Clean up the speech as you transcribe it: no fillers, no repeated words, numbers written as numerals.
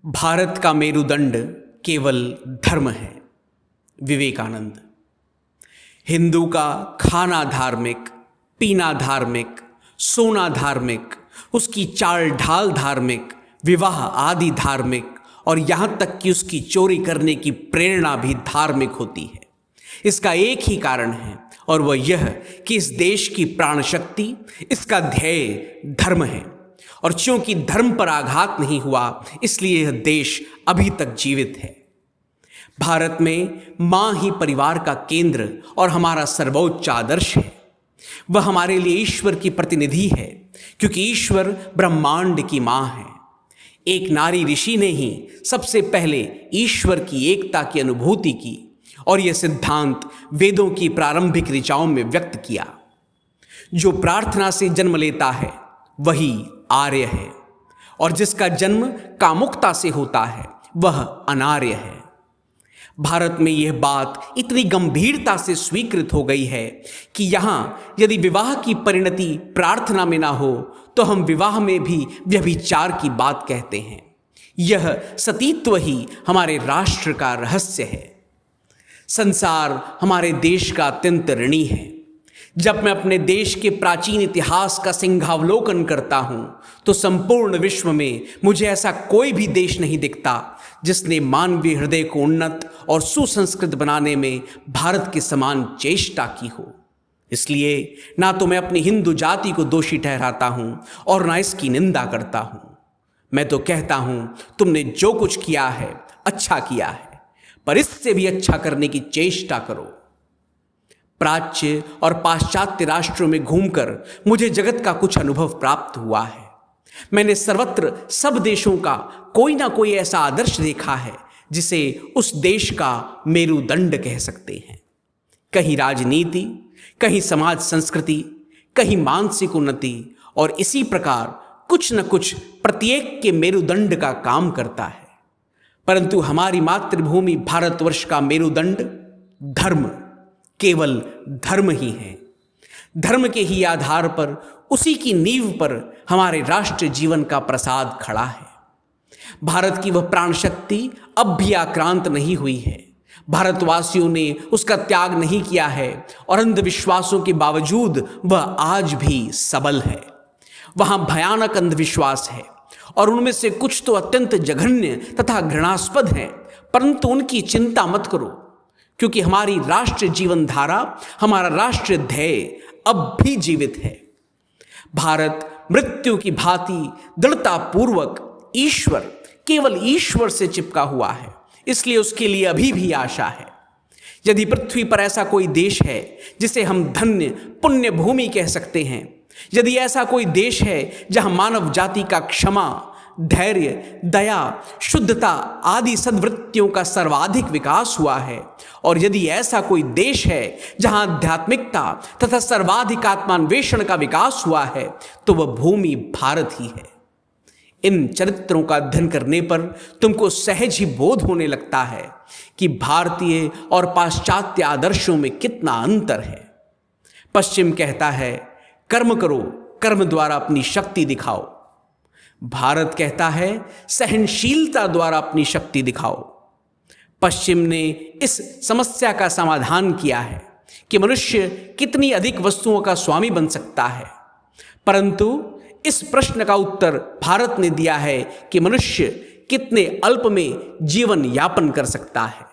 भारत का मेरुदंड केवल धर्म है। विवेकानंद। हिंदू का खाना धार्मिक, पीना धार्मिक, सोना धार्मिक, उसकी चाल ढाल धार्मिक, विवाह आदि धार्मिक और यहाँ तक कि उसकी चोरी करने की प्रेरणा भी धार्मिक होती है। इसका एक ही कारण है और वह यह कि इस देश की प्राण शक्ति, इसका ध्येय धर्म है। और क्योंकि धर्म पर आघात नहीं हुआ इसलिए यह देश अभी तक जीवित है। भारत में मां ही परिवार का केंद्र और हमारा सर्वोच्च आदर्श है। वह हमारे लिए ईश्वर की प्रतिनिधि है क्योंकि ईश्वर ब्रह्मांड की मां है। एक नारी ऋषि ने ही सबसे पहले ईश्वर की एकता की अनुभूति की और यह सिद्धांत वेदों की प्रारंभिक ऋचाओं में व्यक्त किया। जो प्रार्थना से जन्म लेता है वही आर्य है और जिसका जन्म कामुकता से होता है वह अनार्य है। भारत में यह बात इतनी गंभीरता से स्वीकृत हो गई है कि यहाँ यदि विवाह की परिणति प्रार्थना में ना हो तो हम विवाह में भी व्यभिचार की बात कहते हैं। यह सतीत्व ही हमारे राष्ट्र का रहस्य है। संसार हमारे देश का अत्यंत ऋणी है। जब मैं अपने देश के प्राचीन इतिहास का सिंहावलोकन करता हूं तो संपूर्ण विश्व में मुझे ऐसा कोई भी देश नहीं दिखता जिसने मानवीय हृदय को उन्नत और सुसंस्कृत बनाने में भारत के समान चेष्टा की हो। इसलिए ना तो मैं अपनी हिंदू जाति को दोषी ठहराता हूं और ना इसकी निंदा करता हूं। मैं तो कहता हूं तुमने जो कुछ किया है अच्छा किया है, पर इससे भी अच्छा करने की चेष्टा करो। प्राच्य और पाश्चात्य राष्ट्रों में घूमकर मुझे जगत का कुछ अनुभव प्राप्त हुआ है। मैंने सर्वत्र सब देशों का कोई ना कोई ऐसा आदर्श देखा है जिसे उस देश का मेरुदंड कह सकते हैं। कहीं राजनीति, कहीं समाज संस्कृति, कहीं मानसिक उन्नति और इसी प्रकार कुछ न कुछ प्रत्येक के मेरुदंड का काम करता है। परंतु हमारी मातृभूमि भारतवर्ष का मेरुदंड धर्म, केवल धर्म ही है। धर्म के ही आधार पर, उसी की नींव पर हमारे राष्ट्र जीवन का प्रसाद खड़ा है। भारत की वह प्राण शक्ति अब भी आक्रांत नहीं हुई है। भारतवासियों ने उसका त्याग नहीं किया है और अंधविश्वासों के बावजूद वह आज भी सबल है। वहां भयानक अंधविश्वास है और उनमें से कुछ तो अत्यंत जघन्य तथा घृणास्पद है, परंतु उनकी चिंता मत करो क्योंकि हमारी राष्ट्रीय जीवन धारा, हमारा राष्ट्रीय ध्येय अब भी जीवित है। भारत मृत्यु की भांति दृढ़ता पूर्वक ईश्वर, केवल ईश्वर से चिपका हुआ है, इसलिए उसके लिए अभी भी आशा है। यदि पृथ्वी पर ऐसा कोई देश है जिसे हम धन्य पुण्य भूमि कह सकते हैं, यदि ऐसा कोई देश है जहां मानव जाति का क्षमा, धैर्य, दया, शुद्धता आदि सद्वृत्तियों का सर्वाधिक विकास हुआ है, और यदि ऐसा कोई देश है जहां आध्यात्मिकता तथा सर्वाधिक आत्मान्वेषण का विकास हुआ है तो वह भूमि भारत ही है। इन चरित्रों का अध्ययन करने पर तुमको सहज ही बोध होने लगता है कि भारतीय और पाश्चात्य आदर्शों में कितना अंतर है। पश्चिम कहता है कर्म करो, कर्म द्वारा अपनी शक्ति दिखाओ। भारत कहता है सहनशीलता द्वारा अपनी शक्ति दिखाओ। पश्चिम ने इस समस्या का समाधान किया है कि मनुष्य कितनी अधिक वस्तुओं का स्वामी बन सकता है, परंतु इस प्रश्न का उत्तर भारत ने दिया है कि मनुष्य कितने अल्प में जीवन यापन कर सकता है।